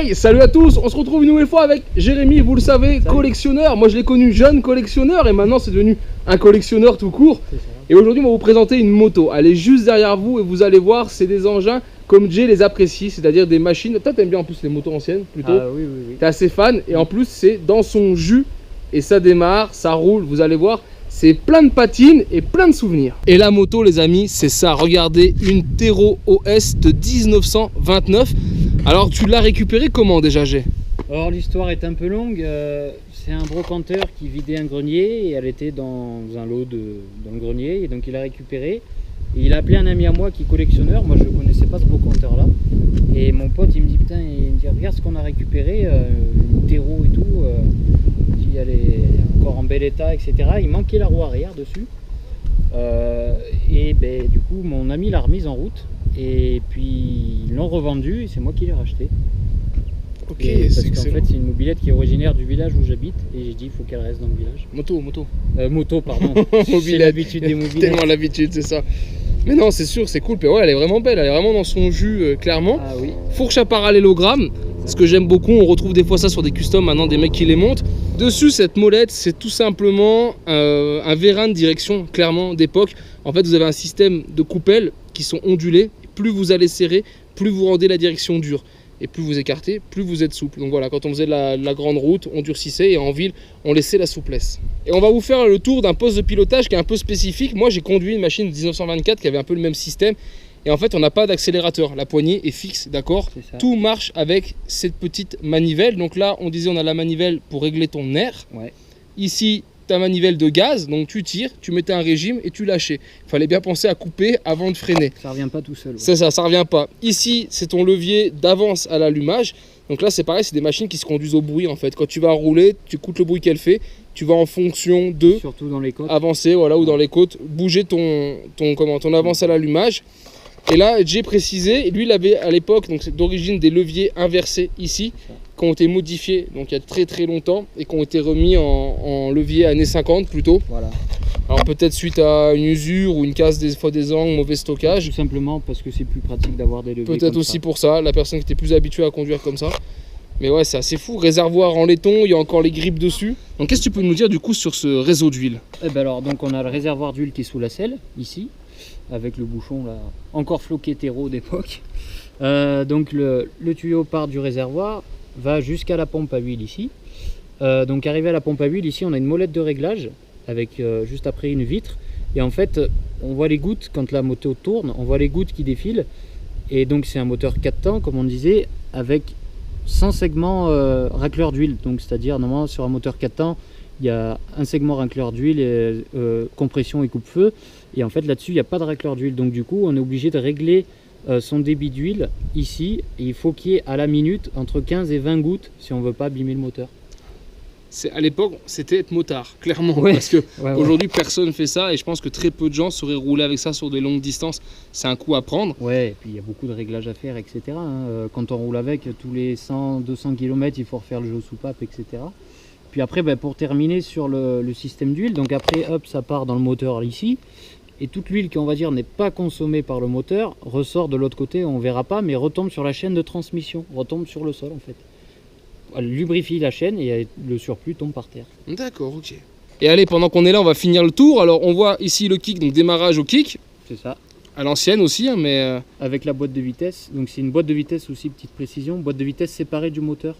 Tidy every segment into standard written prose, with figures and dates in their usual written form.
Hey, salut à tous, on se retrouve une nouvelle fois avec Jérémy, vous le savez, collectionneur. Moi je l'ai connu jeune collectionneur et maintenant c'est devenu un collectionneur tout court. Et aujourd'hui on va vous présenter une moto, elle est juste derrière vous et vous allez voir, c'est des engins comme Jay les apprécie, c'est-à-dire des machines. Toi t'aimes bien en plus les motos anciennes plutôt. Ah oui, oui, oui. T'es assez fan et en plus c'est dans son jus et ça démarre, ça roule, vous allez voir. C'est plein de patines et plein de souvenirs. Et la moto les amis, c'est ça, regardez, une Tero OS de 1929. Alors tu l'as récupéré comment déjà Jay? Alors l'histoire est un peu longue, c'est un brocanteur qui vidait un grenier et elle était dans un lot dans le grenier et donc il a récupéré. Et il a appelé un ami à moi qui est collectionneur, moi je ne connaissais pas ce brocanteur là. Et mon pote il me dit putain, il me dit regarde ce qu'on a récupéré, une Tero et tout, qui elle est encore en bel état etc. Il manquait la roue arrière dessus. Et ben, du coup mon ami l'a remise en route. Et puis ils l'ont revendu et c'est moi qui l'ai racheté. Ok, parce qu'en fait c'est une mobilette qui est originaire du village où j'habite et j'ai dit il faut qu'elle reste dans le village. Moto pardon. C'est l'habitude des mobilettes. Tellement l'habitude, c'est ça. Mais non, c'est sûr, c'est cool. Puis ouais, elle est vraiment belle, elle est vraiment dans son jus, clairement. Ah oui. Fourche à parallélogramme, ce que j'aime beaucoup, on retrouve des fois ça sur des customs maintenant, des mecs qui les montent. Dessus, cette molette, c'est tout simplement un vérin de direction, clairement, d'époque. En fait, vous avez un système de coupelles qui sont ondulées. Plus vous allez serrer, plus vous rendez la direction dure. Et plus vous écartez, plus vous êtes souple. Donc voilà, quand on faisait la grande route, on durcissait et en ville, on laissait la souplesse. Et on va vous faire le tour d'un poste de pilotage qui est un peu spécifique. Moi, j'ai conduit une machine de 1924 qui avait un peu le même système. Et en fait, on n'a pas d'accélérateur. La poignée est fixe, d'accord? Tout marche avec cette petite manivelle. Donc là, on disait on a la manivelle pour régler ton air. Ouais. Ici, ta manivelle de gaz, donc tu tires, tu mettais un régime et tu lâchais. Il fallait bien penser à couper avant de freiner. Ça revient pas tout seul. Ouais. C'est ça, ça revient pas. Ici, c'est ton levier d'avance à l'allumage. Donc là, c'est pareil, c'est des machines qui se conduisent au bruit en fait. Quand tu vas rouler, tu écoutes le bruit qu'elle fait. Tu vas en fonction de surtout dans les côtes. Avancer, voilà, ou dans les côtes, bouger ton avance à l'allumage. Et là, j'ai précisé, lui, il avait à l'époque, donc c'est d'origine des leviers inversés ici, qui ont été modifiés donc il y a très très longtemps et qui ont été remis en levier années 50 plutôt. Voilà. Alors peut-être suite à une usure ou une casse des fois des angles, mauvais stockage. Tout simplement parce que c'est plus pratique d'avoir des leviers. Peut-être aussi ça. Pour ça, la personne qui était plus habituée à conduire comme ça. Mais ouais, c'est assez fou. Réservoir en laiton, il y a encore les grippes dessus. Donc qu'est-ce que tu peux nous dire du coup sur ce réseau d'huile? Eh ben alors, donc on a le réservoir d'huile qui est sous la selle, ici, avec le bouchon là, encore floqué Tero d'époque. Donc le tuyau part du réservoir, va jusqu'à la pompe à huile ici. Donc arrivé à la pompe à huile, ici on a une molette de réglage, avec juste après une vitre. Et en fait, on voit les gouttes, quand la moto tourne, on voit les gouttes qui défilent. Et donc c'est un moteur 4 temps, comme on disait, avec 100 segments racleur d'huile. Donc c'est-à-dire, normalement sur un moteur 4 temps, il y a un segment racleur d'huile, compression et coupe-feu. Et en fait là-dessus, il n'y a pas de racleur d'huile. Donc du coup, on est obligé de régler son débit d'huile ici. Et il faut qu'il y ait à la minute entre 15 et 20 gouttes si on ne veut pas abîmer le moteur. À l'époque, c'était être motard, clairement. Ouais. Parce que aujourd'hui, personne ne fait ça. Et je pense que très peu de gens sauraient rouler avec ça sur des longues distances. C'est un coup à prendre. Ouais, et puis il y a beaucoup de réglages à faire, etc. Quand on roule avec, tous les 100-200 km, il faut refaire le jeu soupape, etc. Puis après, pour terminer sur le système d'huile, donc après, hop, ça part dans le moteur ici. Et toute l'huile qui, on va dire, n'est pas consommée par le moteur, ressort de l'autre côté, on ne verra pas, mais retombe sur la chaîne de transmission, retombe sur le sol en fait. Elle lubrifie la chaîne et le surplus tombe par terre. D'accord, ok. Et allez, pendant qu'on est là, on va finir le tour. Alors on voit ici le kick, donc démarrage au kick. C'est ça. À l'ancienne aussi, hein, mais... Avec la boîte de vitesse, donc c'est une boîte de vitesse aussi, petite précision, boîte de vitesse séparée du moteur.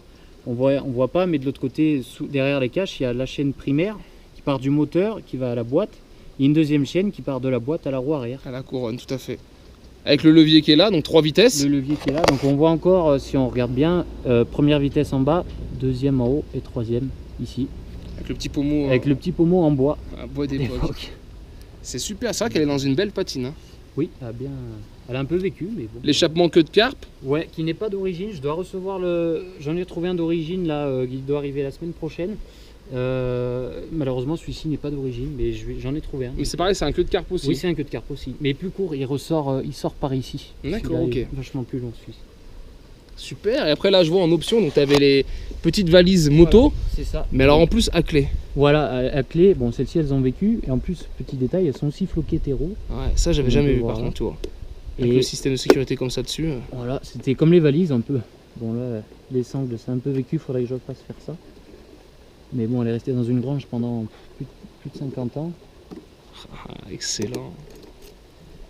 On voit pas, mais de l'autre côté, derrière les caches, il y a la chaîne primaire qui part du moteur, qui va à la boîte. Et une deuxième chaîne qui part de la boîte à la roue arrière. À la couronne, tout à fait. Avec le levier qui est là, donc 3 vitesses. Le levier qui est là, donc on voit encore, si on regarde bien, première vitesse en bas, deuxième en haut et troisième ici. Avec le petit pommeau. Avec le petit pommeau en bois. Un bois d'époque. C'est super, c'est vrai qu'elle est dans une belle patine. Hein. Oui, elle a un peu vécu, mais bon. L'échappement queue de carpe. Ouais, qui n'est pas d'origine. Je dois recevoir J'en ai trouvé un d'origine là, qui doit arriver la semaine prochaine. Malheureusement celui-ci n'est pas d'origine, mais j'en ai trouvé un. Mais c'est pareil, c'est un queue de carpe aussi. Oui, c'est un queue de carpe aussi, mais plus court, il sort par ici. D'accord, ok. Vachement plus long celui-ci. Super, et après là je vois en option, donc tu avais les petites valises moto, voilà, c'est ça. Mais alors en plus à clé. Voilà, à clé, bon celles-ci elles ont vécu, et en plus, petit détail, elles sont aussi floquées Tero. Ouais, ça j'avais jamais vu par contre, tu vois. Avec le système de sécurité comme ça dessus. Voilà, c'était comme les valises un peu. Bon là, les sangles c'est un peu vécu, faudrait que je fasse faire ça. Mais bon, elle est restée dans une grange pendant plus de 50 ans. Ah, excellent.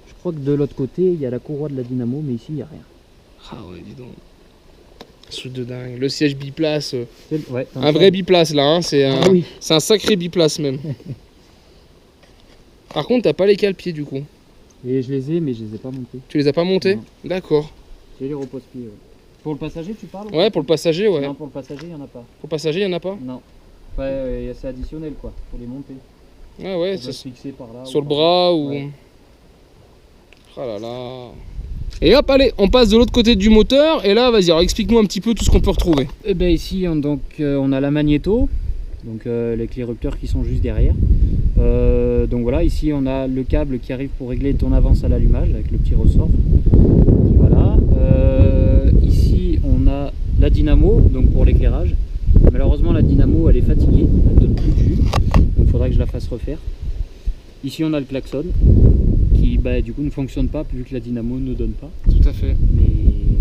Je crois que de l'autre côté, il y a la courroie de la dynamo, mais ici, il n'y a rien. Ah ouais, dis donc. Truc de dingue. Le siège biplace. Ouais, Un vrai biplace là, hein. C'est un... Ah oui. C'est un sacré biplace même. Par contre, t'as pas les cale-pieds du coup. Et je les ai, mais je les ai pas montés. Tu les as pas montés? Non. D'accord. J'ai les repose-pieds. Ouais. Pour le passager, tu parles? Ouais, pour le passager, ouais. Non, pour le passager, il n'y en a pas. Pour le passager, il y en a pas? Non. Enfin, c'est additionnel quoi, pour les monter. Ah ouais, Ça doit c'est se fixer par là. sur ou le par bras là. ou... Ouais. Oh là là. Et hop, allez, on passe de l'autre côté du moteur. Et là, vas-y, alors explique-nous un petit peu tout ce qu'on peut retrouver. Et ben ici, on a la magnéto, donc les clés rupteurs qui sont juste derrière. Donc voilà, ici on a le câble qui arrive pour régler ton avance à l'allumage avec le petit ressort. Voilà. Ici on a la dynamo, donc pour l'éclairage. Malheureusement la dynamo elle est fatiguée, elle donne plus de jus, donc il faudra que je la fasse refaire. Ici on a le klaxon qui du coup ne fonctionne pas vu que la dynamo ne donne pas. Tout à fait. Mais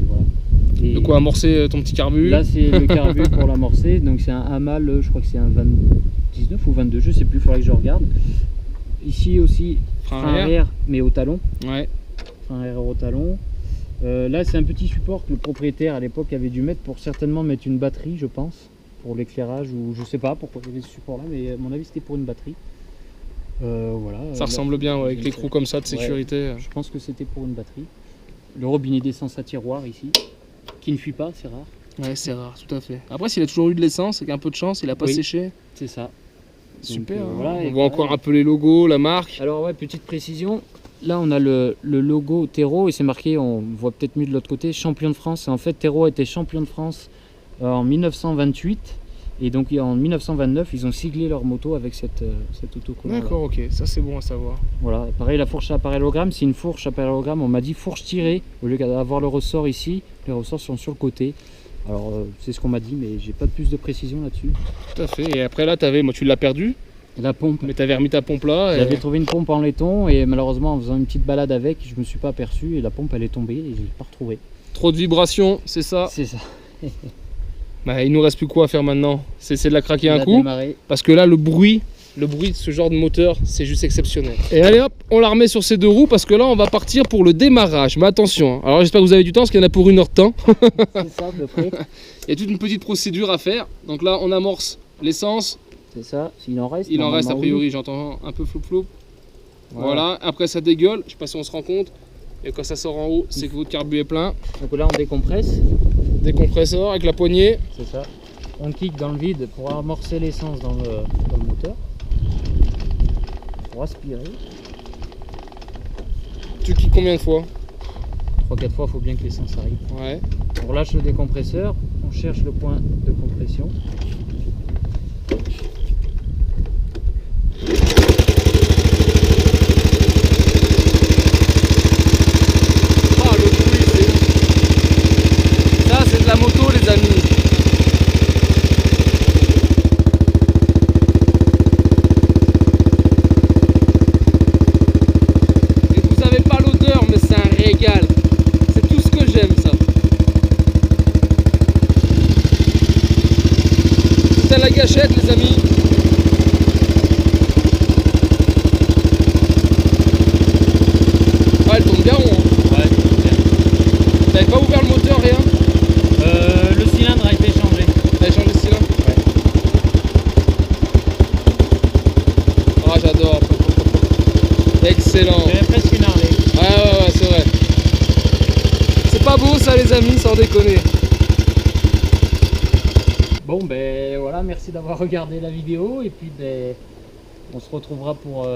voilà. Et de quoi amorcer ton petit carbu. là c'est le carbu pour l'amorcer, donc c'est un Hamal, je crois que c'est un 19 ou 22, je sais plus, il faudrait que je regarde. Ici aussi frein arrière mais au talon. Ouais. Frein arrière au talon. Là c'est un petit support que le propriétaire à l'époque avait dû mettre pour certainement mettre une batterie, je pense, pour l'éclairage, ou je sais pas pourquoi il y avait ce support là, mais à mon avis c'était pour une batterie. Voilà. Ça ressemble bien, ouais, avec l'écrou comme ça de sécurité. Ouais, je pense que c'était pour une batterie. Le robinet d'essence à tiroir ici, qui ne fuit pas, c'est rare. Ouais, c'est rare, tout à fait. Après, s'il a toujours eu de l'essence, avec un peu de chance, il a pas séché. C'est ça. Super. Donc, Voilà, voilà, on voit encore un peu les logos, la marque. Alors ouais, petite précision. Là, on a le logo Terreau et c'est marqué, on voit peut-être mieux de l'autre côté, champion de France. Et en fait, Terreau a été champion de France en 1928. Et donc en 1929, ils ont siglé leur moto avec cette autocollant. D'accord, ok, ça c'est bon à savoir. Voilà, pareil, la fourche à parallélogramme, c'est une fourche à parallélogramme. On m'a dit fourche tirée, au lieu d'avoir le ressort ici, les ressorts sont sur le côté. Alors c'est ce qu'on m'a dit, mais j'ai pas de plus de précision là-dessus. Tout à fait, et après là, tu l'as perdu. La pompe. Mais tu avais remis ta pompe là. J'avais trouvé une pompe en laiton et malheureusement en faisant une petite balade avec, je me suis pas aperçu et la pompe elle est tombée et je l'ai pas retrouvée. Trop de vibrations, c'est ça. C'est ça. Bah, il nous reste plus quoi à faire maintenant, c'est de la craquer un coup. Démarrer. Parce que là le bruit de ce genre de moteur c'est juste exceptionnel. Et allez hop, on la remet sur ces deux roues parce que là on va partir pour le démarrage. Mais attention, alors j'espère que vous avez du temps parce qu'il y en a pour 1 heure de temps. C'est ça, à peu près. Il y a toute une petite procédure à faire. Donc là on amorce l'essence. C'est ça, s'il en reste. Il en reste a priori, oui. j'entends un peu flou. Voilà, après ça dégueule, je sais pas si on se rend compte. Et quand ça sort en haut, c'est que votre carbu est plein. Donc là on décompresse. Décompresseur avec la poignée. C'est ça. On kick dans le vide pour amorcer l'essence dans le moteur. Pour aspirer. Tu kicks combien de fois? 3-4 fois, il faut bien que l'essence arrive. Ouais. On relâche le décompresseur, on cherche le point de compression. Ah, le bruit, c'est ouf. Ça, c'est de la moto, les amis. Et vous avez pas l'odeur, mais c'est un régal. C'est tout ce que j'aime, ça. C'est à la gâchette, les amis. Ouais, elle tombe bien rond. Hein. Ouais, T'avais pas ouvert le moteur, rien? le cylindre a été changé. T'avais changé le cylindre? Ouais. Ah, j'adore. Excellent. J'avais presque une Harley. Ouais, c'est vrai. C'est pas beau ça, les amis, sans déconner. Bon, ben voilà, merci d'avoir regardé la vidéo et puis ben, on se retrouvera pour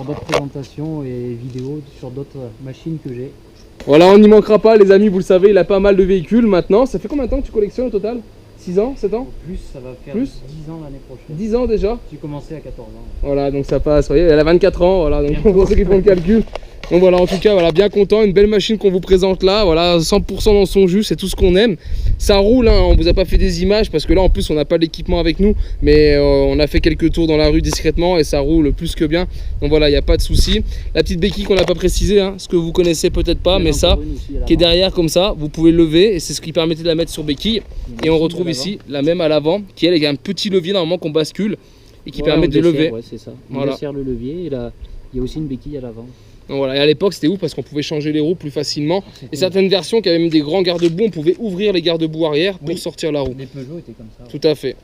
d'autres présentations et vidéos sur d'autres machines que j'ai. Voilà, on n'y manquera pas, les amis, vous le savez, il a pas mal de véhicules maintenant. Ça fait combien de temps que tu collectionnes au total? 6 ans, 7 ans? Plus, ça va faire Plus 10 ans l'année prochaine. 10 ans déjà? J'ai commencé à 14 ans. Voilà, donc ça passe, vous voyez, elle a 24 ans, voilà, donc pour ceux qui font le calcul. Donc voilà, en tout cas, voilà, bien content, une belle machine qu'on vous présente là, voilà, 100% dans son jus, c'est tout ce qu'on aime. Ça roule, hein, on vous a pas fait des images parce que là en plus on n'a pas l'équipement avec nous, mais on a fait quelques tours dans la rue discrètement et ça roule plus que bien. Donc voilà, il n'y a pas de souci. La petite béquille qu'on n'a pas précisé, hein, ce que vous connaissez peut-être pas, mais ça, qui est derrière comme ça, vous pouvez le lever et c'est ce qui permettait de la mettre sur béquille. Et on retrouve ici la même à l'avant, qui elle a un petit levier normalement qu'on bascule et qui permet de lever. Ouais, c'est ça. On voilà. desserre le levier et là, il y a aussi une béquille à l'avant. Donc voilà, et à l'époque c'était ouf parce qu'on pouvait changer les roues plus facilement. Et certaines versions qui avaient même des grands garde-boue, on pouvait ouvrir les garde-boue arrière pour sortir la roue. Les Peugeot étaient comme ça. Tout à fait.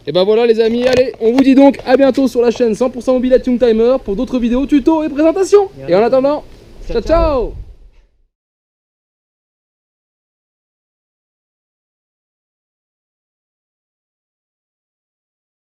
Et ben voilà les amis, allez, on vous dit donc à bientôt sur la chaîne 100% Mobilette Youngtimer pour d'autres vidéos, tutos et présentations. Et en attendant, ciao ciao.